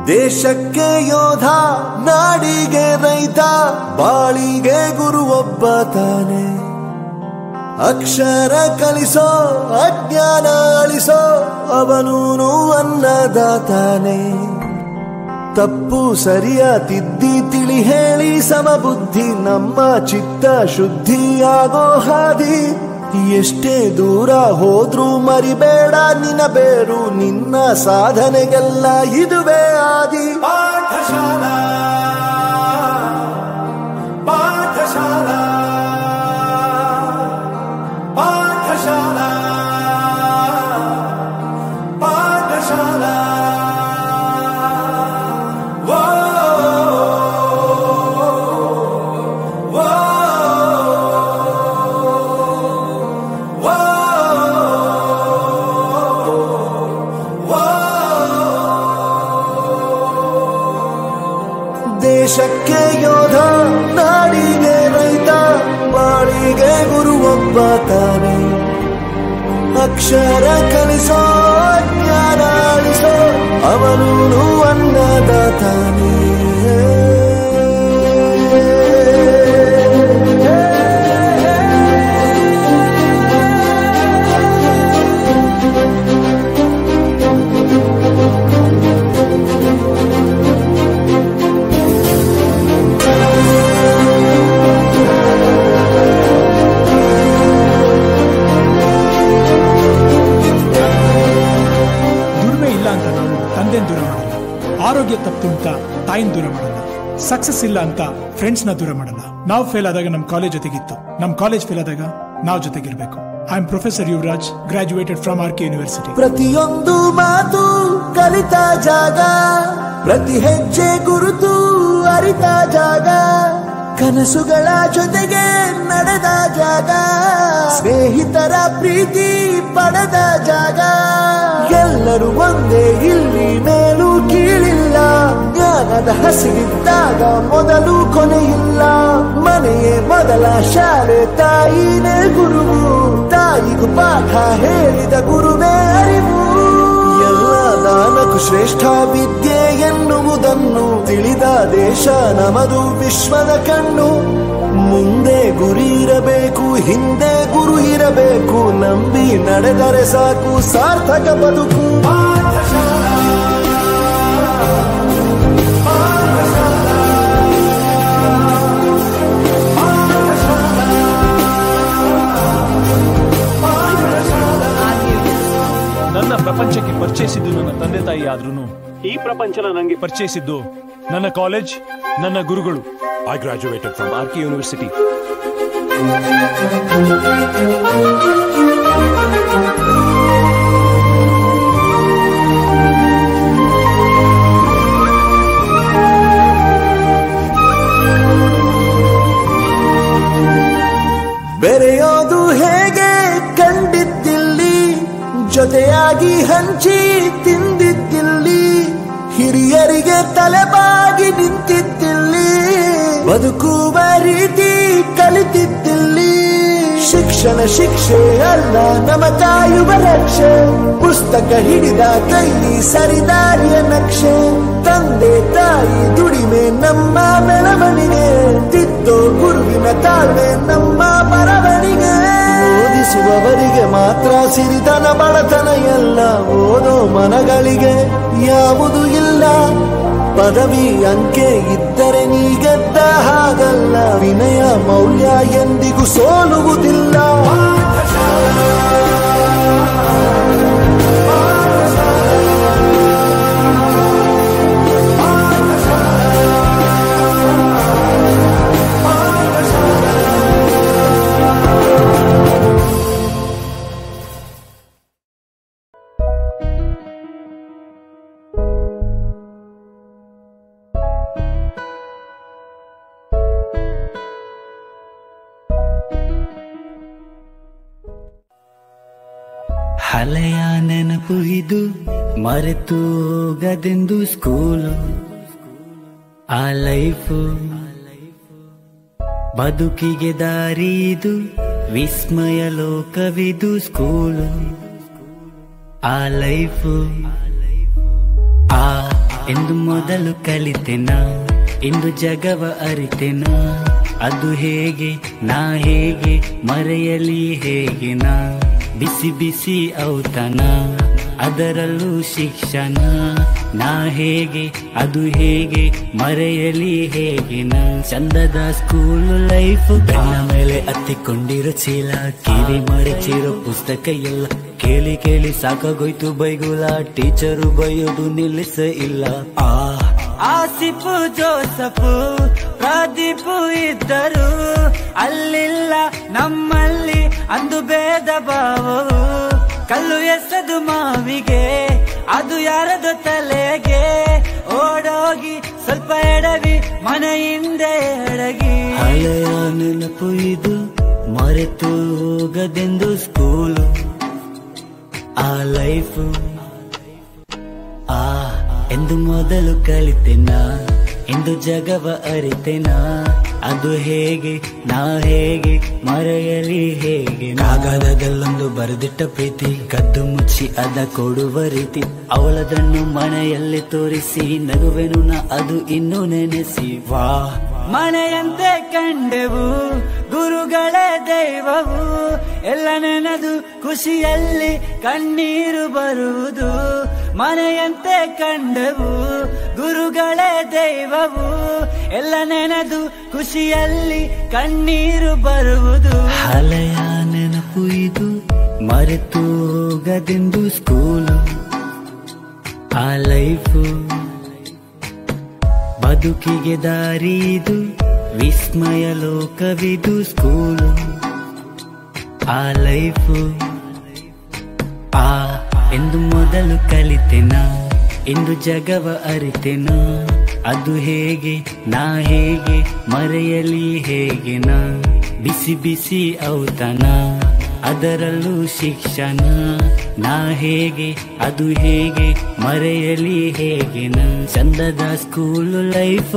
ದೇಶಕ್ಕೆ ಯೋಧ, ನಾಡಿಗೆ ರೈತ, ಬಾಳಿಗೆ ಗುರು ಒಬ್ಬ ತಾನೆ. ಅಕ್ಷರ ಕಲಿಸೋ, ಅಜ್ಞಾನ ಅಳಿಸೋ, ಅವನೂನು ಅನ್ನದಾತಾನೆ. ತಪ್ಪು ಸರಿಯ ತಿದ್ದಿ ತಿಳಿ ಹೇಳಿ ಸಮಬುದ್ಧಿ ನಮ್ಮ ಚಿತ್ತ ಶುದ್ಧಿಯಾಗೋ ಹಾದಿ. ಎಷ್ಟೇ ದೂರ ಹೋದ್ರೂ ಮರಿಬೇಡ ನಿನ್ನ ಬೇರು, ನಿನ್ನ ಸಾಧನೆಗೆಲ್ಲ ಇದುವೇ ಆದಿ. ಪಾಠಶಾಲಾ ಪಾಠಶಾಲಾ ಪಾಠಶಾಲಾ ಪಾಠಶಾಲಾ. ದೇಶಕ್ಕೆ ಯೋಧ, ನಾಡಿಗೆ ರೈತ, ಬಾಳಿಗೆ ಗುರು ಒಬ್ಬ ತಾನೆ. ಅಕ್ಷರ ಕಲಿಸೋ, ಜ್ಞಾನ ಅಳಿಸೋ, ಅವನೂನು ಅನ್ನದಾತಾನೆ. ತಂದೆನ್ ದೂರ ಮಾಡಲ್ಲ, ಆರೋಗ್ಯ ತಪ್ಪು ಅಂತ ತಾಯಿನ ದೂರ ಮಾಡಲ್ಲ, ಸಕ್ಸಸ್ ಇಲ್ಲ ಅಂತ ಫ್ರೆಂಡ್ಸ್ ನ ದೂರ ಮಾಡಲ್ಲ. ನಾವು ಫೇಲ್ ಆದಾಗ ನಮ್ ಕಾಲೇಜ್ ಜೊತೆಗಿತ್ತು, ನಮ್ ಕಾಲೇಜ್ ಫೇಲ್ ಆದಾಗ ನಾವು ಜೊತೆಗಿರ್ಬೇಕು. I am professor Yuvraj, graduated from RK university. ಪ್ರತಿಯೊಂದು ಮಾತು ಕಲಿತ ಜಾಗ, ಪ್ರತಿ ಹೆಜ್ಜೆ ಗುರುತು ಅರಿತ ಜಾಗ, ಕನಸುಗಳ ಜೊತೆಗೆ ನಡೆದ ಜಾಗ, ಸ್ನೇಹಿತರ ಪ್ರೀತಿ ಪಡೆದ ಜಾಗ. ಎಲ್ಲರೂ ಒಂದೇ ಇಲ್ಲಿ, ಮೇಲೂ ಕೀಳಿಲ್ಲ, ಜ್ಞಾನದ ಹಸಿವಿದ್ದಾಗ ಮೊದಲು ಕೊನೆಯಿಲ್ಲ. ಮನೆಯೇ ಮೊದಲ ಶಾಲೆ, ತಾಯಿನೇ ಗುರುವು, ತಾಯಿಗೂ ಪಾಠ ಹೇಳಿದ ಗುರುವೇ ಅರಿವು. ಎಲ್ಲ ದಾನಕ್ಕೂ ಶ್ರೇಷ್ಠ ವಿದ್ಯೆ ಎನ್ನುವುದನ್ನು ತಿಳಿದ ದೇಶ ನಮದು, ವಿಶ್ವದ ಕಣ್ಣು. ಮುಂದೆ ಗುರಿ ಇರಬೇಕು, ಹಿಂದೆ ಗುರು ಇರಬೇಕು, ನಂಬಿ ನಡೆದರೆ ಸಾಕು ಸಾರ್ಥಕ ಬದುಕು. ನನ್ನ ಪ್ರಪಂಚಕ್ಕೆ ಪರಿಚಯಿಸಿದ್ದು ನನ್ನ ತಂದೆ ತಾಯಿ ಆದ್ರೂ ಈ ಪ್ರಪಂಚನ ನನಗೆ ಪರಿಚಯಿಸಿದ್ದು ನನ್ನ ಕಾಲೇಜ್, ನನ್ನ ಗುರುಗಳು. I graduated from RK university. ಬೆರೆಯೋದು ಹೇಗೆ ಕಂಡಿದ್ದಿಲ್ಲಿ, ಜೊತೆಯಾಗಿ ಹಂಚಿ ತಿಂದಿದ್ದಿಲ್ಲಿ, ಹಿರಿಯರಿಗೆ ತಲೆಬಾಗಿ ನಿಂತಿದ್ದಿಲ್ಲಿ, ಬದುಕುವ ರೀತಿ ಕಲಿತಿದ್ದಿಲ್ಲಿ. ಶಿಕ್ಷಣ ಶಿಕ್ಷೆ ಅಲ್ಲ ನಮ ಕಾಯುವ ರಕ್ಷೆ, ಪುಸ್ತಕ ಹಿಡಿದ ಕೈಲಿ ಸರಿದಾರಿಯ ನಕ್ಷೆ. ತಂದೆ ತಾಯಿ ದುಡಿಮೆ ನಮ್ಮ ಬೆಳವಣಿಗೆ, ತಿದ್ದೋ ಗುರುವಿನ ತಾಳ್ಮೆ ನಮ್ಮ ಬರವಣಿಗೆ. ಓದಿಸುವವರಿಗೆ ಮಾತ್ರ ಸಿರಿತನ ಬಡತನ ಎಲ್ಲ, ಓದೋ ಮನಗಳಿಗೆ ಯಾವುದು ಇಲ್ಲ. ಪದವಿ ಅಂಕೆ ಇದ್ದರೆ ನೀ ಗೆದ್ದ ಹಾಗಲ್ಲ, ವಿನಯ ಮೌಲ್ಯ ಎಂದಿಗೂ ಸೋಲುವುದಿಲ್ಲ. ಹಳೆಯ ನೆನಪು ಇದು ಮರೆತು ಹೋಗದೆಂದು ಸ್ಕೂಲು, ಆ ಲೈಫು ಬದುಕಿಗೆ ದಾರಿದು, ವಿಸ್ಮಯ ಲೋಕವಿದು ಸ್ಕೂಲು, ಆ ಲೈಫು. ಆ ಎಂದು ಮೊದಲು ಕಲಿತೆನಾ ಇಂದು ಜಗವ ಅರಿತೆನಾ ಅದು ಹೇಗೆ ನಾ ಹೇಗೆ ಮರೆಯಲಿ ಹೇಗೆ ನಾ ಬಿಸಿ ಬಿಸಿ ಔತಣ ಅದರಲ್ಲೂ ಶಿಕ್ಷಣ ನಾ ಹೇಗೆ ಅದು ಹೇಗೆ ಮರೆಯಲಿ ಹೇಗೆ ನಾ ಚಂದದ ಸ್ಕೂಲ್ ಲೈಫ್ ಬೆನ್ನ ಮೇಲೆ ಹತ್ತಿಕೊಂಡಿರೋ ಚೀಲ ಕಿವಿ ಮಡಚಿರೋ ಪುಸ್ತಕ ಎಲ್ಲ ಕೇಳಿ ಕೇಳಿ ಸಾಕಾಗೋಯ್ತು ಬೈಗುಲ ಟೀಚರು ಬೈಯೋದು ನಿಲ್ಲಿಸ ಇಲ್ಲ ಆಸಿಫು ಜೋಸಫು ಪ್ರದೀಪು ಇದ್ದರು ಅಲ್ಲಿಲ್ಲ ನಮ್ಮಲ್ಲಿ ಅಂದು ಭೇದ ಭಾವವು ಕಲ್ಲು ಎಸೆದು ಮಾವಿಗೆ ಅದು ಯಾರದು ತಲೆಗೆ ಓಡೋಗಿ ಸ್ವಲ್ಪ ಎಡವಿ ಮನೆ ಹಿಂದೆ ಎಡಗಿ ಹಳೆಯ ನೆನಪು ಇದು ಮರೆತು ಹೋಗದೆಂದು ಸ್ಕೂಲು ಆ ಲೈಫು ಎಂದು ಮೊದಲು ಕಲಿತೆನಾ ಎಂದು ಜಗವ ಅರಿತೆನಾ ಅದು ಹೇಗೆ ನಾ ಹೇಗೆ ಮರೆಯಲಿ ಹೇಗೆ ಕಾಗದದಲ್ಲೊಂದು ಬರೆದಿಟ್ಟ ಪ್ರೀತಿ ಕದ್ದು ಮುಚ್ಚಿ ಅದ ಕೊಡುವ ರೀತಿ ಅವಳದನ್ನು ಮನೆಯಲ್ಲಿ ತೋರಿಸಿ ನಗುವೆನು ನಾ ಅದು ಇನ್ನೂ ನೆನೆಸಿ ವಾ ಮನೆಯಂತೆ ಕಂಡೆವು ಗುರುಗಳೇ ದೈವವು ಎಲ್ಲ ನೆನೆದು ಖುಷಿಯಲ್ಲಿ ಕಣ್ಣೀರು ಬರುವುದು ಮನೆಯಂತೆ ಕಂಡೆವು ಗುರುಗಳೇ ದೈವವು ಎಲ್ಲ ನೆನೆದು ಖುಷಿಯಲ್ಲಿ ಕಣ್ಣೀರು ಬರುವುದು ಹಳೆಯ ನೆನಪು ಇದು ಮರೆತು ಹೋಗದೆಂದು ಸ್ಕೂಲು ಆ ಲೈಫು ಬದುಕಿಗೆ ದಾರಿದು ವಿಸ್ಮಯ ಲೋಕವಿದು ಸ್ಕೂಲು ಆ ಲೈಫು ಎಂದು ಮೊದಲು ಕಲಿತೆನಾ ಇಂದು ಜಗವ ಅರಿತೆನಾ ಅದು ಹೇಗೆ ನಾ ಹೇಗೆ ಮರೆಯಲಿ ಹೇಗೆ ನಾ ಬಿಸಿ ಬಿಸಿ ಔತಣ ಅದರಲ್ಲೂ ಶಿಕ್ಷಣ ನಾ ಹೇಗೆ ಅದು ಹೇಗೆ ಮರೆಯಲಿ ಹೇಗೆ ನಾ ಚಂದದ ಸ್ಕೂಲ್ ಲೈಫ್